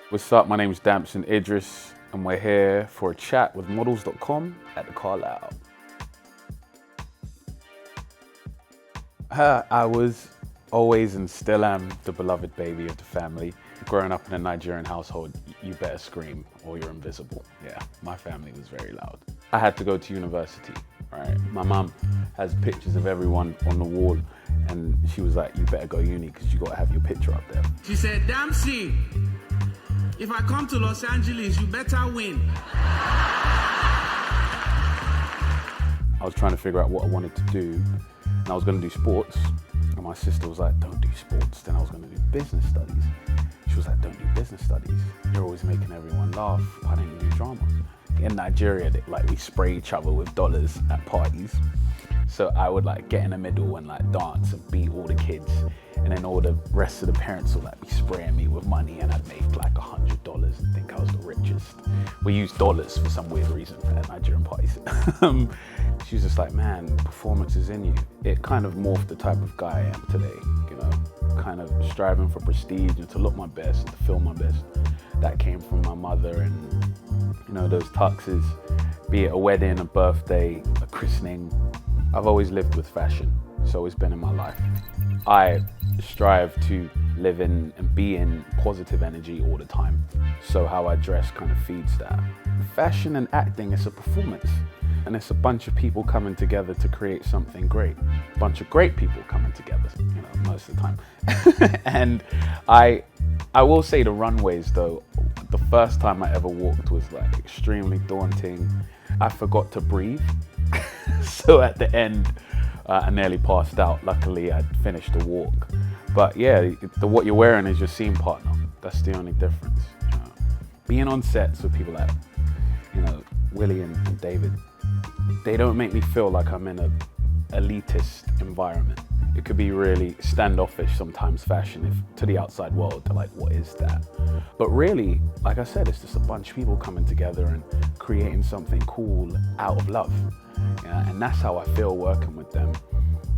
What's up? My name is Damson Idris, and we're here for a chat with models.com at the Carlyle. I was always and still am the beloved baby of the family. Growing up in a Nigerian household, you better scream or you're invisible. Yeah, my family was very loud. I had to go to university, right? My mom has pictures of everyone on the wall, and she was like, you better go uni because you got to have your picture up there. She said, Damson, if I come to Los Angeles, you better win. I was trying to figure out what I wanted to do, and I was going to do sports, and my sister was like, don't do sports. Then I was going to do business studies. She was like, don't do business studies. You're always making everyone laugh. Why don't you do drama? In Nigeria, we spray each other with dollars at parties. So I would get in the middle and dance and beat all the kids, and then all the rest of the parents would be spraying me with money, and I'd make $100 and think I was the richest. We used dollars for some weird reason at Nigerian parties. She was just like, man, performance is in you. It kind of morphed the type of guy I am today, kind of striving for prestige and to look my best and to feel my best. That came from my mother, and those tuxes, be it a wedding, a birthday, a christening. I've always lived with fashion. It's always been in my life. I strive to live in and be in positive energy all the time. So how I dress kind of feeds that. Fashion and acting is a performance. And it's a bunch of people coming together to create something great. A bunch of great people coming together, most of the time. And I will say the runways though, the first time I ever walked was extremely daunting. I forgot to breathe. So at the end, I nearly passed out. Luckily, I'd finished the walk. But yeah, what you're wearing is your scene partner. That's the only difference. Being on sets with people like, Willy and David, they don't make me feel like I'm in an elitist environment. It could be really standoffish sometimes, fashion, to the outside world. They're like, what is that? But really, like I said, it's just a bunch of people coming together and creating something cool out of love. And that's how I feel working with them.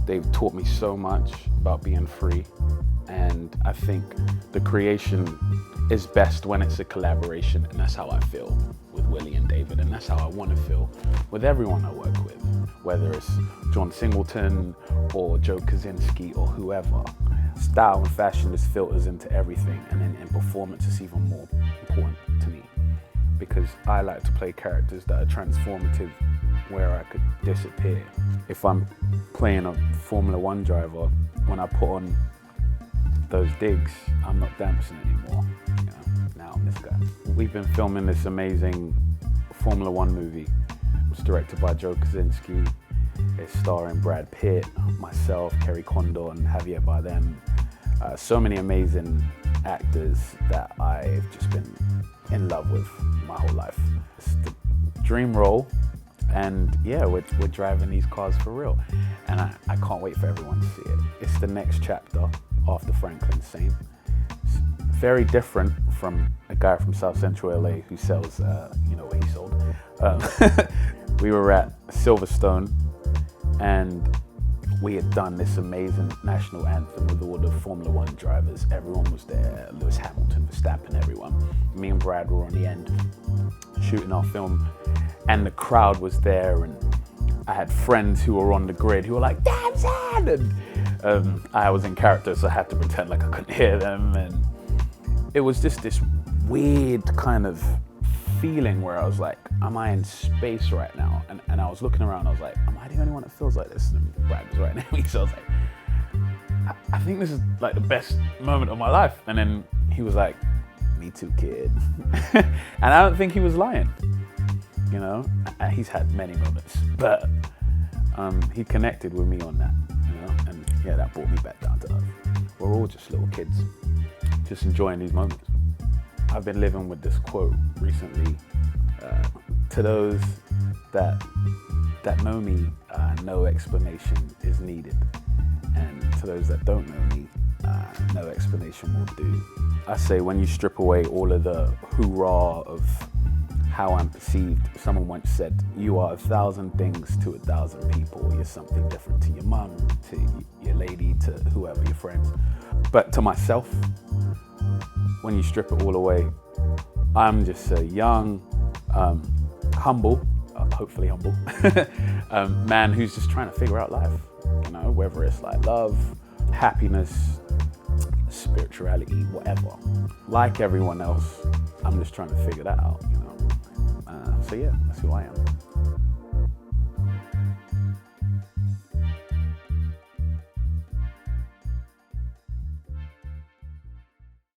They've taught me so much about being free. And I think the creation is best when it's a collaboration. And that's how I feel with Willy and David. And that's how I want to feel with everyone I work with, whether it's John Singleton or Joe Kosinski or whoever. Style and fashion just filters into everything. And then in performance, it's even more important to me, because I like to play characters that are transformative, where I could disappear. If I'm playing a Formula One driver, when I put on those digs, I'm not Damson anymore. Now I'm this guy. We've been filming this amazing Formula One movie. It was directed by Joe Kosinski. It's starring Brad Pitt, myself, Kerry Condor, and Javier Bardem. So many amazing actors that I've just been in love with my whole life. It's the dream role. And yeah, we're driving these cars for real. And I can't wait for everyone to see it. It's the next chapter after Franklin Saint. It's very different from a guy from South Central LA who sells, what he sold. We were at Silverstone, and we had done this amazing national anthem with all the Formula One drivers. Everyone was there, Lewis Hamilton, Verstappen, everyone. Me and Brad were on the end shooting our film, and the crowd was there, and I had friends who were on the grid who were like, Damson! And I was in character, so I had to pretend like I couldn't hear them, and it was just this weird kind of feeling where I was like, am I in space right now? And I was looking around, I was like, am I the only one that feels like this? And Brad was right next to me, so I was like, I think this is the best moment of my life. And then he was like, me too, kid. And I don't think he was lying. He's had many moments, but he connected with me on that, and yeah, that brought me back down to earth. We're all just little kids, just enjoying these moments. I've been living with this quote recently. To those that know me, no explanation is needed. And to those that don't know me, no explanation will do. I say when you strip away all of the hoorah of how I'm perceived, someone once said, you are 1,000 things to 1,000 people. You're something different to your mum, to your lady, to whoever, your friends. But to myself, when you strip it all away, I'm just a young, humble, hopefully humble, man who's just trying to figure out life, you know, whether it's like love, happiness, spirituality, whatever. Like everyone else, I'm just trying to figure that out, you know. So yeah, that's who I am.